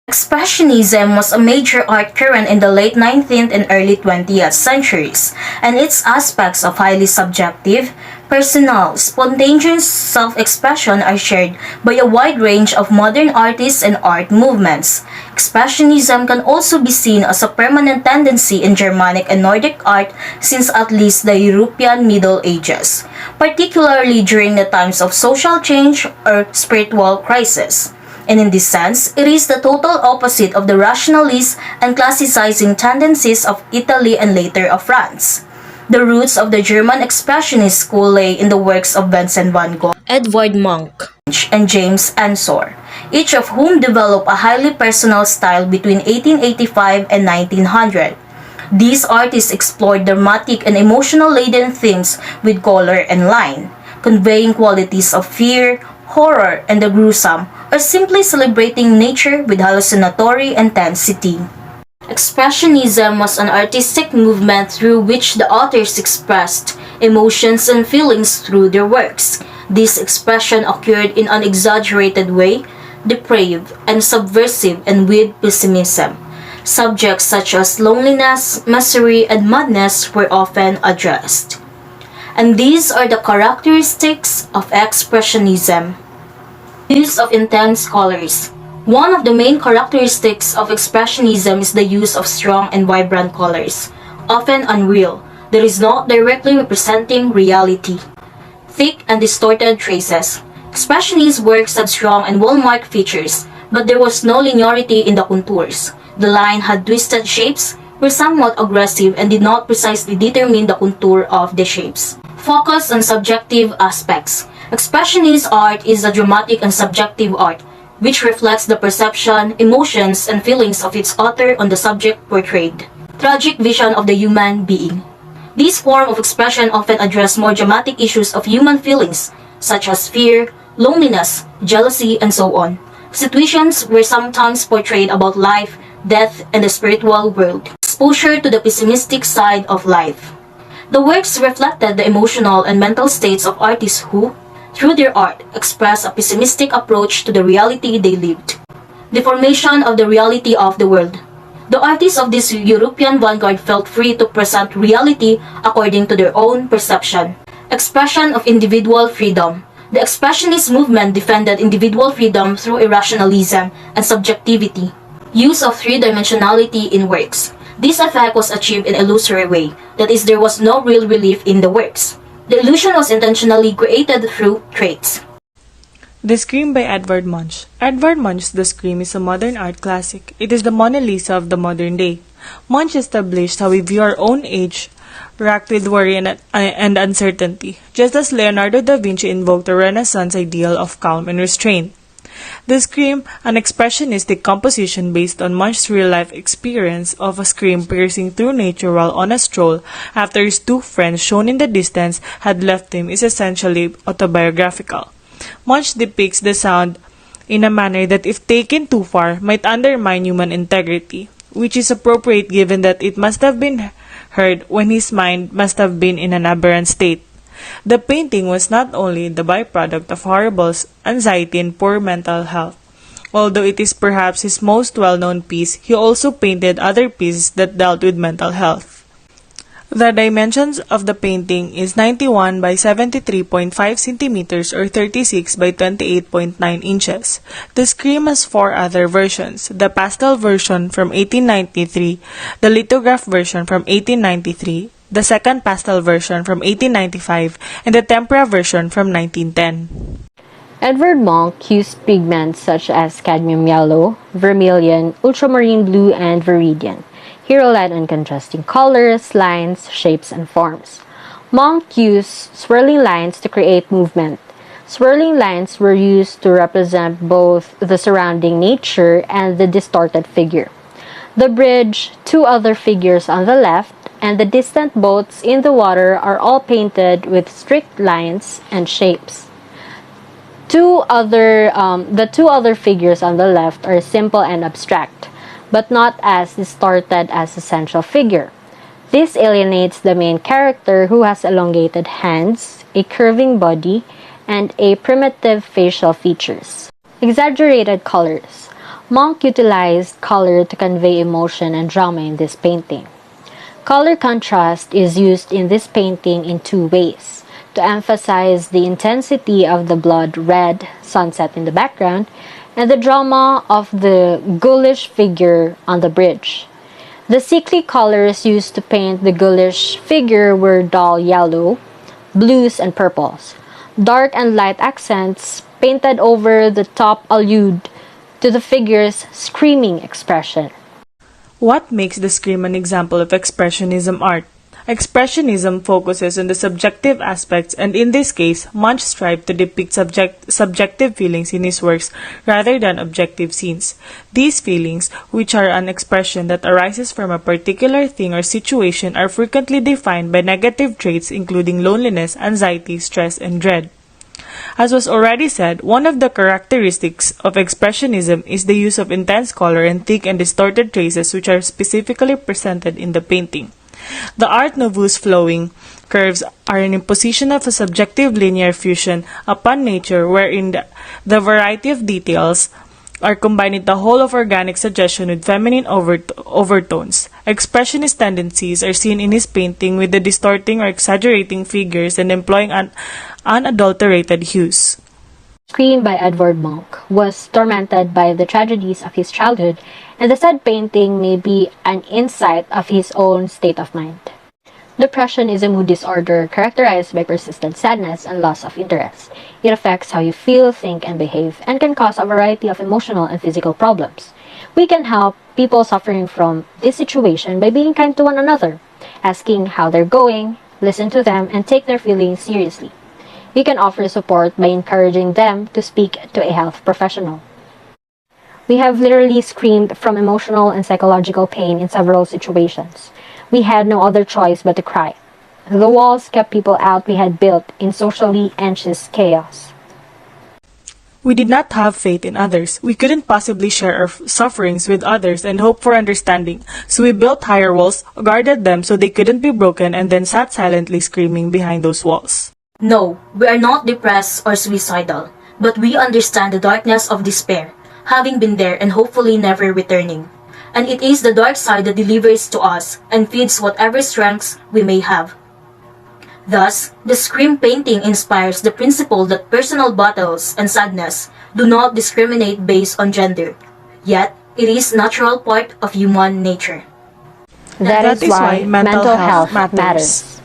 Expressionism was a major art current in the late 19th and early 20th centuries, and its aspects of highly subjective, personal, spontaneous self-expression are shared by a wide range of modern artists and art movements. Expressionism can also be seen as a permanent tendency in Germanic and Nordic art since at least the European Middle Ages, particularly during the times of social change or spiritual crisis. And in this sense, it is the total opposite of the rationalist and classicizing tendencies of Italy and later of France. The roots of the German Expressionist school lay in the works of Vincent van Gogh, Edvard Munch, and James Ensor, each of whom developed a highly personal style between 1885 and 1900. These artists explored dramatic and emotional-laden themes with color and line, conveying qualities of fear, horror, and the gruesome, or simply celebrating nature with hallucinatory intensity. Expressionism was an artistic movement through which the authors expressed emotions and feelings through their works. This expression occurred in an exaggerated way, depraved and subversive, and with pessimism. Subjects such as loneliness, misery, and madness were often addressed. And these are the characteristics of Expressionism. Use of intense colors. One of the main characteristics of Expressionism is the use of strong and vibrant colors, often unreal, that is not directly representing reality. Thick and distorted traces. Expressionist works had strong and well-marked features, but there was no linearity in the contours. The line had twisted shapes, were somewhat aggressive, and did not precisely determine the contour of the shapes. Focus on subjective aspects. Expressionist art is a dramatic and subjective art, which reflects the perception, emotions, and feelings of its author on the subject portrayed. Tragic vision of the human being. This form of expression often address more dramatic issues of human feelings, such as fear, loneliness, jealousy, and so on. Situations were sometimes portrayed about life, death, and the spiritual world. Exposure to the pessimistic side of life. The works reflected the emotional and mental states of artists who, through their art, express a pessimistic approach to the reality they lived. Deformation of the reality of the world. The artists of this European vanguard felt free to present reality according to their own perception. Expression of individual freedom. The Expressionist movement defended individual freedom through irrationalism and subjectivity. Use of three-dimensionality in works. This effect was achieved in an illusory way, that is, there was no real relief in the works. The illusion was intentionally created through traits. The Scream by Edvard Munch. Edvard Munch's The Scream is a modern art classic. It is the Mona Lisa of the modern day. Munch established how we view our own age, racked with worry and uncertainty, just as Leonardo da Vinci invoked the Renaissance ideal of calm and restraint. The Scream, an expressionistic composition based on Munch's real-life experience of a scream piercing through nature while on a stroll after his two friends shown in the distance had left him, is essentially autobiographical. Munch depicts the sound in a manner that, if taken too far, might undermine human integrity, which is appropriate given that it must have been heard when his mind must have been in an aberrant state. The painting was not only the byproduct of horrible anxiety and poor mental health. Although it is perhaps his most well-known piece, he also painted other pieces that dealt with mental health. The dimensions of the painting is 91 by 73.5 centimeters or 36 by 28.9 inches. The Scream has four other versions: the pastel version from 1893, the lithograph version from 1893, the second pastel version from 1895, and the tempera version from 1910. Edvard Munch used pigments such as cadmium yellow, vermilion, ultramarine blue, and viridian. He relied on contrasting colors, lines, shapes, and forms. Munch used swirling lines to create movement. Swirling lines were used to represent both the surrounding nature and the distorted figure. The bridge, two other figures on the left, and the distant boats in the water are all painted with strict lines and shapes. The two other figures on the left are simple and abstract, but not as distorted as the central figure. This alienates the main character, who has elongated hands, a curving body, and a primitive facial features. Exaggerated colors. Monk utilized color to convey emotion and drama in this painting. Color contrast is used in this painting in two ways: to emphasize the intensity of the blood red sunset in the background and the drama of the ghoulish figure on the bridge. The sickly colors used to paint the ghoulish figure were dull yellow, blues, and purples. Dark and light accents painted over the top allude to the figure's screaming expression. What makes the Scream an example of Expressionism art? Expressionism focuses on the subjective aspects, and in this case, Munch strived to depict subjective feelings in his works rather than objective scenes. These feelings, which are an expression that arises from a particular thing or situation, are frequently defined by negative traits including loneliness, anxiety, stress, and dread. As was already said, one of the characteristics of Expressionism is the use of intense color and thick and distorted traces which are specifically presented in the painting. The Art Nouveau's flowing curves are an imposition of a subjective linear fusion upon nature wherein the variety of details are combined into a whole of organic suggestion with feminine overtones. Expressionist tendencies are seen in his painting with the distorting or exaggerating figures and employing unadulterated hues. Scream by Edvard Munch was tormented by the tragedies of his childhood, and the said painting may be an insight of his own state of mind. Depression is a mood disorder characterized by persistent sadness and loss of interest. It affects how you feel, think, and behave, and can cause a variety of emotional and physical problems. We can help people suffering from this situation by being kind to one another, asking how they're going, listen to them, and take their feelings seriously. We can offer support by encouraging them to speak to a health professional. We have literally screamed from emotional and psychological pain in several situations. We had no other choice but to cry. The walls kept people out we had built in socially anxious chaos. We did not have faith in others. We couldn't possibly share our sufferings with others and hope for understanding. So we built higher walls, guarded them so they couldn't be broken, and then sat silently screaming behind those walls. No, we are not depressed or suicidal, but we understand the darkness of despair, having been there and hopefully never returning. And it is the dark side that delivers to us and feeds whatever strengths we may have. Thus, the Scream painting inspires the principle that personal battles and sadness do not discriminate based on gender, yet it is a natural part of human nature. That is why mental health matters.